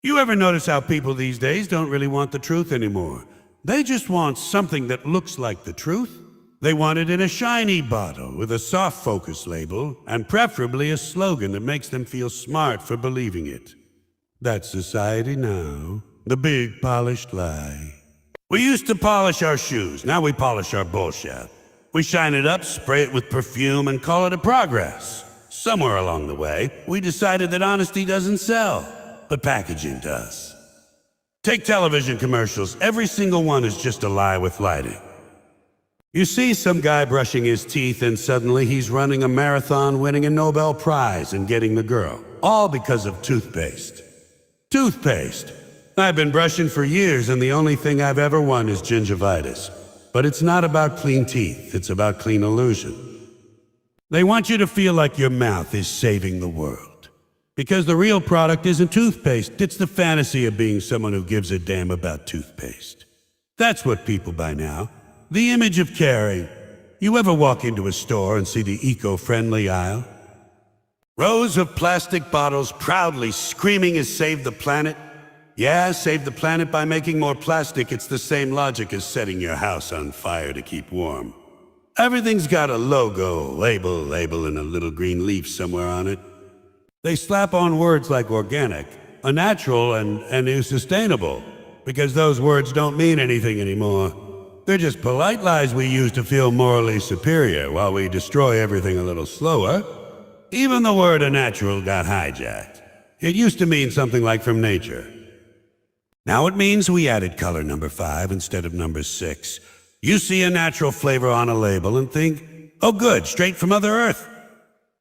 You ever notice how people these days don't really want the truth anymore? They just want something that looks like the truth. They want it in a shiny bottle with a soft focus label and preferably a slogan that makes them feel smart for believing it. That's society now. The big polished lie. We used to polish our shoes, now we polish our bullshit. We shine it up, spray it with perfume, and call it a progress. Somewhere along the way, we decided that honesty doesn't sell, but packaging does. Take television commercials, every single one is just a lie with lighting. You see some guy brushing his teeth and suddenly he's running a marathon, winning a Nobel Prize and getting the girl. All because of toothpaste. Toothpaste. I've been brushing for years and the only thing I've ever won is gingivitis. But it's not about clean teeth, it's about clean illusion. They want you to feel like your mouth is saving the world. Because the real product isn't toothpaste, it's the fantasy of being someone who gives a damn about toothpaste. That's what people buy now. The image of caring. You ever walk into a store and see the eco-friendly aisle? Rows of plastic bottles proudly screaming as save the planet. Yeah, save the planet by making more plastic. It's the same logic as setting your house on fire to keep warm. Everything's got a logo, label, and a little green leaf somewhere on it. They slap on words like organic, a natural, and sustainable, because those words don't mean anything anymore. They're just polite lies we use to feel morally superior while we destroy everything a little slower. Even the word "a natural" got hijacked. It used to mean something like from nature. Now it means we added color number 5 instead of number 6. You see a natural flavor on a label and think, oh good, straight from Mother Earth.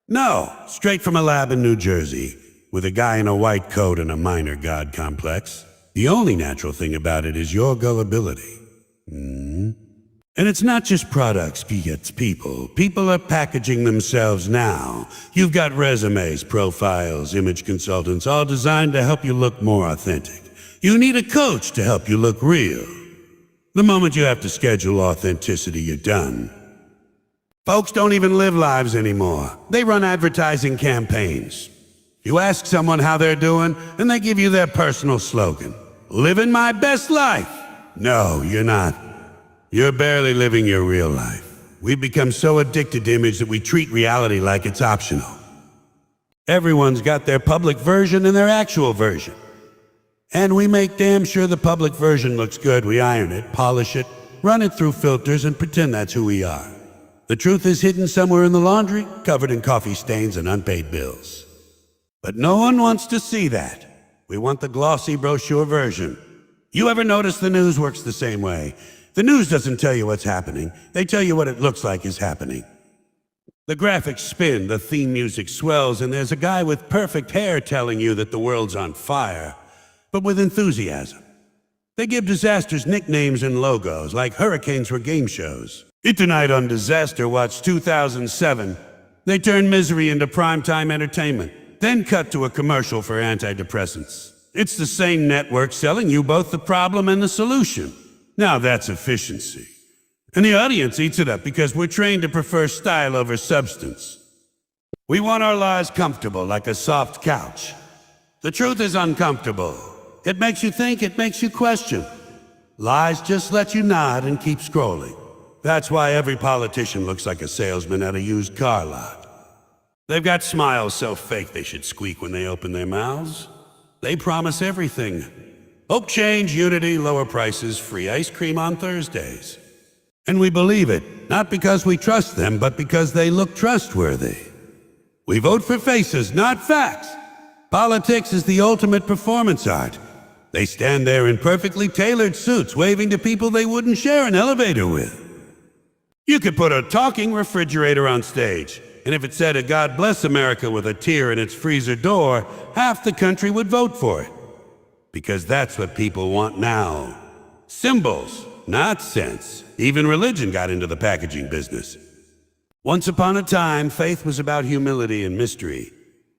No, straight from a lab in New Jersey, with a guy in a white coat and a minor god complex. The only natural thing about it is your gullibility. And it's not just products, it's people. People are packaging themselves now. You've got resumes, profiles, image consultants, all designed to help you look more authentic. You need a coach to help you look real. The moment you have to schedule authenticity, you're done. Folks don't even live lives anymore. They run advertising campaigns. You ask someone how they're doing, and they give you their personal slogan. Living my best life. No, you're not. You're barely living your real life. We've become so addicted to image that we treat reality like it's optional. Everyone's got their public version and their actual version. And we make damn sure the public version looks good. We iron it, polish it, run it through filters, and pretend that's who we are. The truth is hidden somewhere in the laundry, covered in coffee stains and unpaid bills. But no one wants to see that. We want the glossy brochure version. You ever notice the news works the same way? The news doesn't tell you what's happening. They tell you what it looks like is happening. The graphics spin, the theme music swells, and there's a guy with perfect hair telling you that the world's on fire, but with enthusiasm. They give disasters nicknames and logos, like hurricanes were game shows. Tonight on Disaster Watch 2007, they turn misery into primetime entertainment, then cut to a commercial for antidepressants. It's the same network selling you both the problem and the solution. Now that's efficiency. And the audience eats it up because we're trained to prefer style over substance. We want our lives comfortable, like a soft couch. The truth is uncomfortable. It makes you think, it makes you question. Lies just let you nod and keep scrolling. That's why every politician looks like a salesman at a used car lot. They've got smiles so fake they should squeak when they open their mouths. They promise everything. Hope, change, unity, lower prices, free ice cream on Thursdays. And we believe it, not because we trust them, but because they look trustworthy. We vote for faces, not facts. Politics is the ultimate performance art. They stand there in perfectly tailored suits, waving to people they wouldn't share an elevator with. You could put a talking refrigerator on stage, and if it said a "God bless America" with a tear in its freezer door, half the country would vote for it. Because that's what people want now. Symbols, not sense. Even religion got into the packaging business. Once upon a time, faith was about humility and mystery.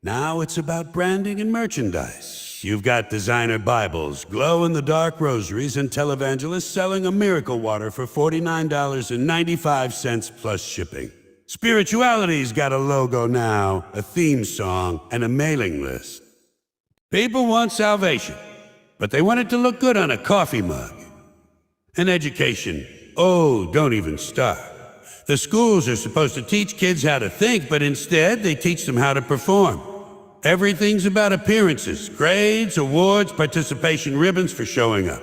Now it's about branding and merchandise. You've got designer Bibles, glow-in-the-dark rosaries, and televangelists selling a miracle water for $49.95 plus shipping. Spirituality's got a logo now, a theme song, and a mailing list. People want salvation. but they want it to look good on a coffee mug. And education, oh, don't even start. The schools are supposed to teach kids how to think, but instead they teach them how to perform. Everything's about appearances, grades, awards, participation ribbons for showing up.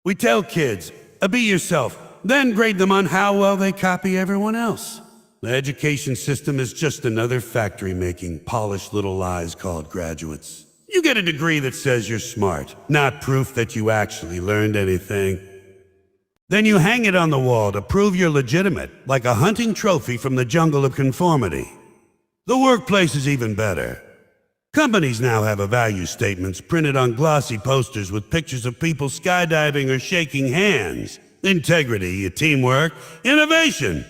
We tell kids, be yourself, then grade them on how well they copy everyone else. The education system is just another factory making polished little lies called graduates. You get a degree that says you're smart, not proof that you actually learned anything. Then you hang it on the wall to prove you're legitimate, like a hunting trophy from the jungle of conformity. The workplace is even better. Companies now have value statements printed on glossy posters with pictures of people skydiving or shaking hands. Integrity, teamwork, innovation.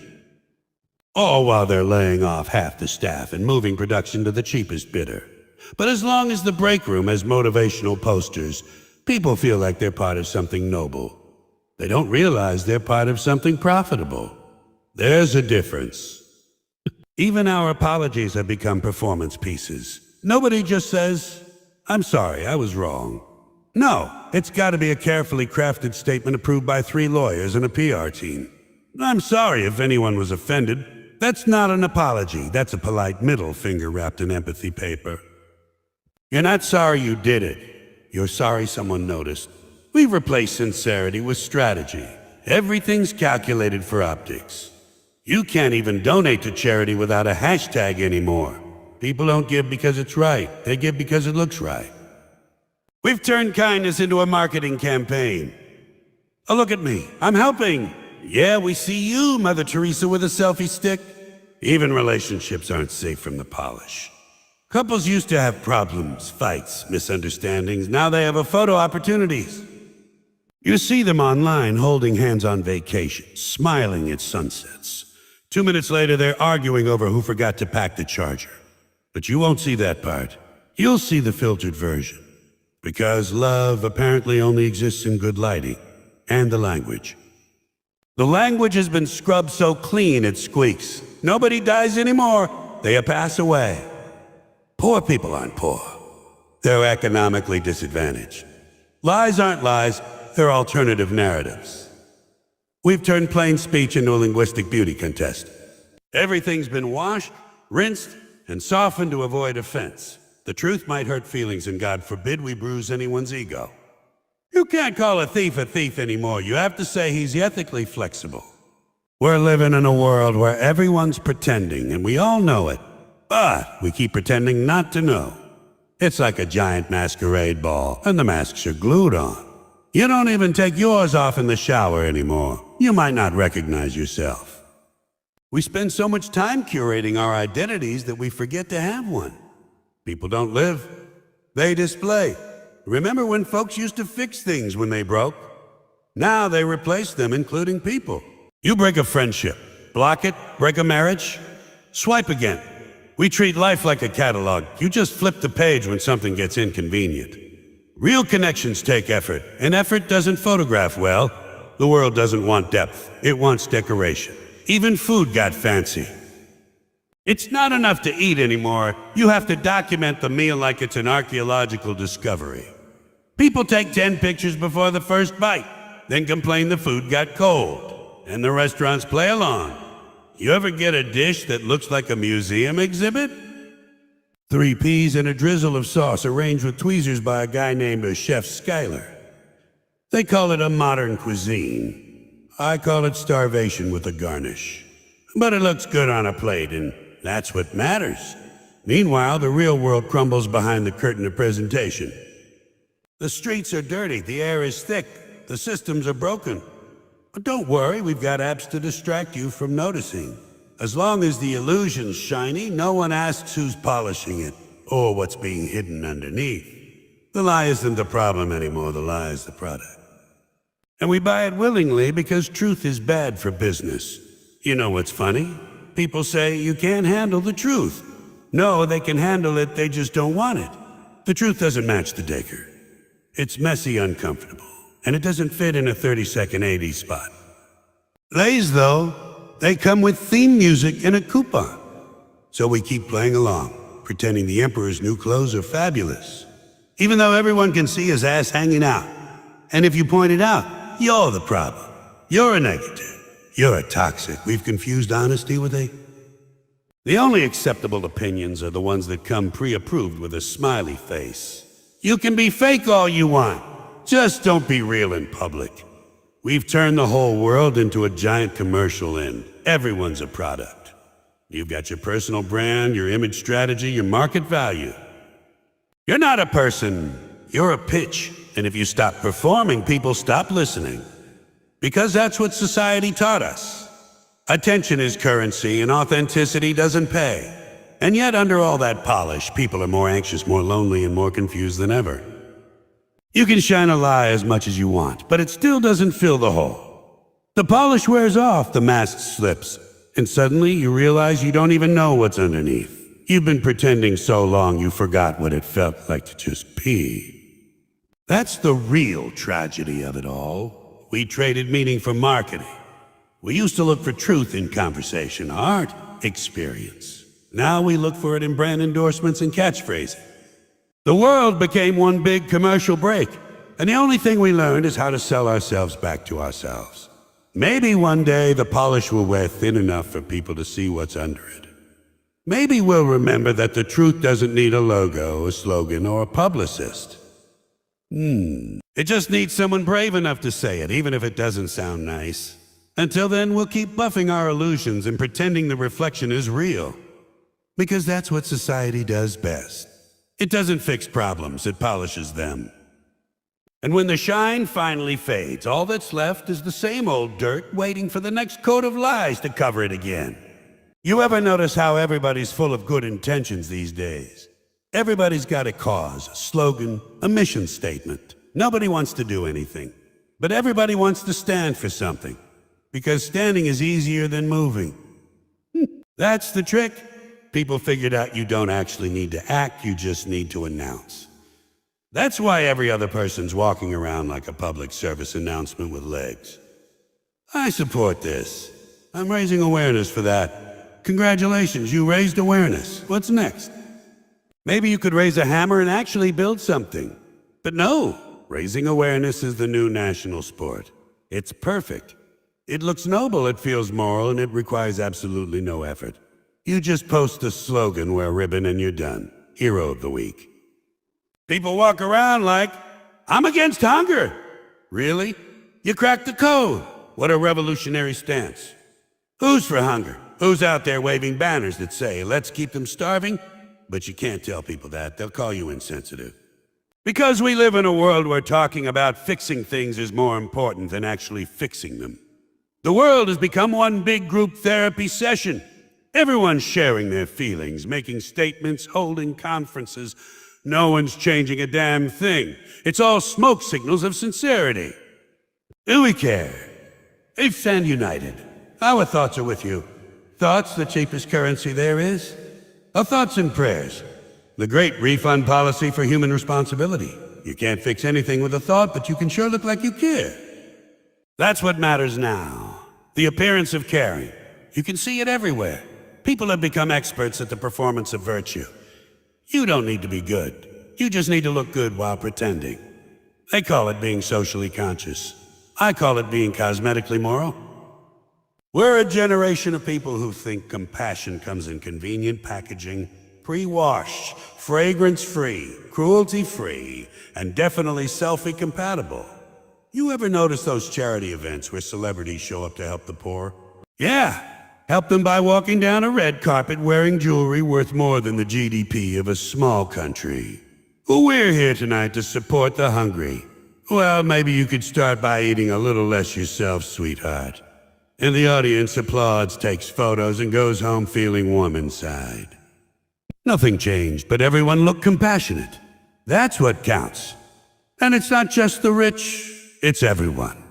All while they're laying off half the staff and moving production to the cheapest bidder. But as long as the break room has motivational posters, people feel like they're part of something noble. They don't realize they're part of something profitable. There's a difference. Even our apologies have become performance pieces. Nobody just says, "I'm sorry, I was wrong." No, it's got to be a carefully crafted statement approved by 3 lawyers and a PR team. "I'm sorry if anyone was offended." That's not an apology. That's a polite middle finger wrapped in empathy paper. You're not sorry you did it. You're sorry someone noticed. We've replaced sincerity with strategy. Everything's calculated for optics. You can't even donate to charity without a hashtag anymore. People don't give because it's right. They give because it looks right. We've turned kindness into a marketing campaign. Oh, look at me. I'm helping. Yeah, we see you, Mother Teresa with a selfie stick. Even relationships aren't safe from the polish. Couples used to have problems, fights, misunderstandings. Now they have photo opportunities. You see them online holding hands on vacation, smiling at sunsets. 2 minutes later, they're arguing over who forgot to pack the charger. But you won't see that part. You'll see the filtered version. Because love apparently only exists in good lighting. And the language. The language has been scrubbed so clean it squeaks. Nobody dies anymore. They pass away. Poor people aren't poor. They're economically disadvantaged. Lies aren't lies. They're alternative narratives. We've turned plain speech into a linguistic beauty contest. Everything's been washed, rinsed, and softened to avoid offense. The truth might hurt feelings, and God forbid we bruise anyone's ego. You can't call a thief anymore. You have to say he's ethically flexible. We're living in a world where everyone's pretending, and we all know it. But we keep pretending not to know. It's like a giant masquerade ball, and the masks are glued on. You don't even take yours off in the shower anymore. You might not recognize yourself. We spend so much time curating our identities that we forget to have one. People don't live. They display. Remember when folks used to fix things when they broke? Now they replace them, including people. You break a friendship, block it, break a marriage, swipe again. We treat life like a catalog. You just flip the page when something gets inconvenient. Real connections take effort, and effort doesn't photograph well. The world doesn't want depth. It wants decoration. Even food got fancy. It's not enough to eat anymore. You have to document the meal like it's an archaeological discovery. People take 10 pictures before the first bite, then complain the food got cold, and the restaurants play along. You ever get a dish that looks like a museum exhibit? 3 peas and a drizzle of sauce arranged with tweezers by a guy named Chef Schuyler. They call it a modern cuisine. I call it starvation with a garnish. But it looks good on a plate, and that's what matters. Meanwhile, the real world crumbles behind the curtain of presentation. The streets are dirty, the air is thick, the systems are broken. But don't worry, we've got apps to distract you from noticing. As long as the illusion's shiny, no one asks who's polishing it or what's being hidden underneath. The lie isn't the problem anymore, the lie is the product. And we buy it willingly because truth is bad for business. You know what's funny? People say you can't handle the truth. No, they can handle it, they just don't want it. The truth doesn't match the decor. It's messy, uncomfortable, and it doesn't fit in a 30-second 80s spot. Lays, though, they come with theme music and a coupon. So we keep playing along, pretending the Emperor's new clothes are fabulous. even though everyone can see his ass hanging out. And if you point it out, you're the problem. You're a negative. You're a toxic. We've confused honesty with a... The only acceptable opinions are the ones that come pre-approved with a smiley face. You can be fake all you want. Just don't be real in public. We've turned the whole world into a giant commercial and everyone's a product. You've got your personal brand, your image strategy, your market value. You're not a person, you're a pitch. And if you stop performing, people stop listening. Because that's what society taught us. Attention is currency and authenticity doesn't pay. And yet under all that polish, people are more anxious, more lonely, and more confused than ever. You can shine a lie as much as you want, but it still doesn't fill the hole. The polish wears off, the mask slips, and suddenly you realize you don't even know what's underneath. You've been pretending so long you forgot what it felt like to just be. That's the real tragedy of it all. We traded meaning for marketing. We used to look for truth in conversation, art, experience. Now we look for it in brand endorsements and catchphrases. The world became one big commercial break, and the only thing we learned is how to sell ourselves back to ourselves. Maybe one day the polish will wear thin enough for people to see what's under it. Maybe we'll remember that the truth doesn't need a logo, a slogan, or a publicist. It just needs someone brave enough to say it, even if it doesn't sound nice. Until then, we'll keep buffing our illusions and pretending the reflection is real. Because that's what society does best. It doesn't fix problems, it polishes them. And when the shine finally fades, all that's left is the same old dirt waiting for the next coat of lies to cover it again. You ever notice how everybody's full of good intentions these days? Everybody's got a cause, a slogan, a mission statement. Nobody wants to do anything, but everybody wants to stand for something. Because standing is easier than moving. That's the trick. People figured out you don't actually need to act, you just need to announce. That's why every other person's walking around like a public service announcement with legs. I support this. I'm raising awareness for that. Congratulations, you raised awareness. What's next? Maybe you could raise a hammer and actually build something. But no, raising awareness is the new national sport. It's perfect. It looks noble, it feels moral, and it requires absolutely no effort. You just post a slogan, wear a ribbon, and you're done. Hero of the week. People walk around like, I'm against hunger. Really? You cracked the code. What a revolutionary stance. Who's for hunger? Who's out there waving banners that say, let's keep them starving? But you can't tell people that. They'll call you insensitive. Because we live in a world where talking about fixing things is more important than actually fixing them. The world has become one big group therapy session. Everyone's sharing their feelings, making statements, holding conferences. No one's changing a damn thing. It's all smoke signals of sincerity. Do we care? We stand united. Our thoughts are with you. Thoughts, the cheapest currency there is. Our thoughts and prayers. The great refund policy for human responsibility. You can't fix anything with a thought, but you can sure look like you care. That's what matters now. The appearance of caring. You can see it everywhere. People have become experts at the performance of virtue. You don't need to be good. You just need to look good while pretending. They call it being socially conscious. I call it being cosmetically moral. We're a generation of people who think compassion comes in convenient packaging, pre-washed, fragrance-free, cruelty-free, and definitely selfie-compatible. You ever notice those charity events where celebrities show up to help the poor? Yeah, help them by walking down a red carpet wearing jewelry worth more than the GDP of a small country. Well, we're here tonight to support the hungry. Well, maybe you could start by eating a little less yourself, sweetheart. And the audience applauds, takes photos, and goes home feeling warm inside. Nothing changed, but everyone looked compassionate. That's what counts. And it's not just the rich, it's everyone.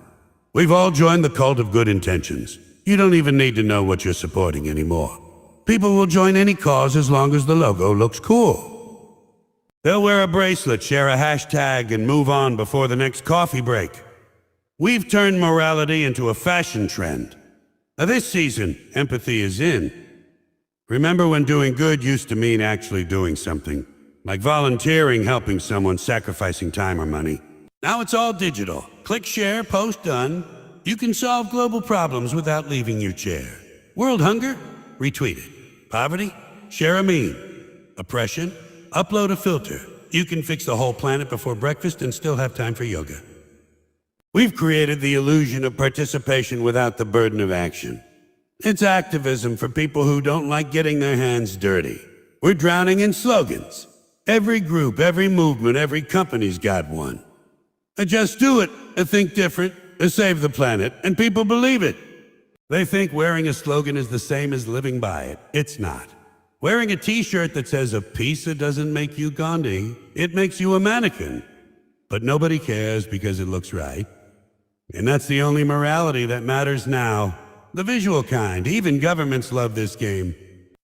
We've all joined the cult of good intentions. You don't even need to know what you're supporting anymore. People will join any cause as long as the logo looks cool. They'll wear a bracelet, share a hashtag, and move on before the next coffee break. We've turned morality into a fashion trend. Now this season, empathy is in. Remember when doing good used to mean actually doing something, like volunteering, helping someone, sacrificing time or money. Now it's all digital. Click share, post done. You can solve global problems without leaving your chair. World hunger? Retweet it. Poverty? Share a meme. Oppression? Upload a filter. You can fix the whole planet before breakfast and still have time for yoga. We've created the illusion of participation without the burden of action. It's activism for people who don't like getting their hands dirty. We're drowning in slogans. Every group, every movement, every company's got one. Just do it, think different, save the planet, and people believe it. They think wearing a slogan is the same as living by it. It's not. Wearing a t-shirt that says a pizza doesn't make you Gandhi, it makes you a mannequin. But nobody cares because it looks right. And that's the only morality that matters now. The visual kind. Even governments love this game.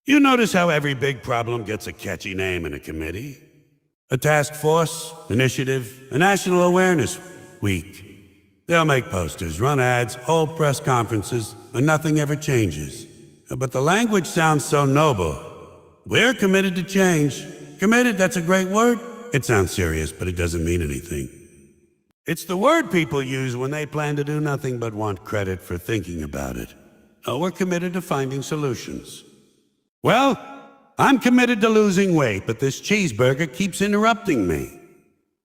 You notice how every big problem gets a catchy name in a committee? A task force, initiative, a national awareness week. They'll make posters, run ads, hold press conferences, and nothing ever changes. But the language sounds so noble. We're committed to change. Committed, that's a great word. It sounds serious, but it doesn't mean anything. It's the word people use when they plan to do nothing but want credit for thinking about it. Oh, we're committed to finding solutions. Well, I'm committed to losing weight, but this cheeseburger keeps interrupting me.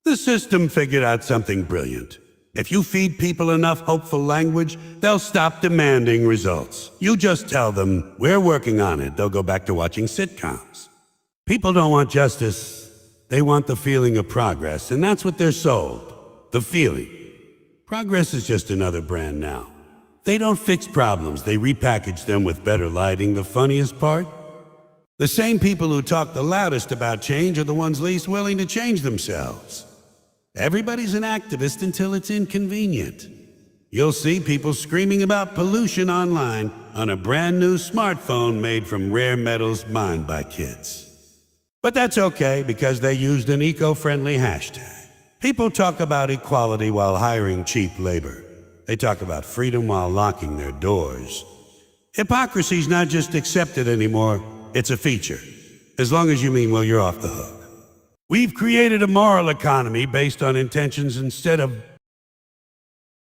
The system figured out something brilliant. If you feed people enough hopeful language, they'll stop demanding results. You just tell them, we're working on it. They'll go back to watching sitcoms. People don't want justice. They want the feeling of progress, and that's what they're sold. The feeling. Progress is just another brand now. They don't fix problems. They repackage them with better lighting. The funniest part? The same people who talk the loudest about change are the ones least willing to change themselves. Everybody's an activist until it's inconvenient. You'll see people screaming about pollution online on a brand new smartphone made from rare metals mined by kids. But that's okay because they used an eco-friendly hashtag. People talk about equality while hiring cheap labor. They talk about freedom while locking their doors. Hypocrisy's not just accepted anymore, it's a feature. As long as you mean, well, you're off the hook. We've created a moral economy based on intentions instead of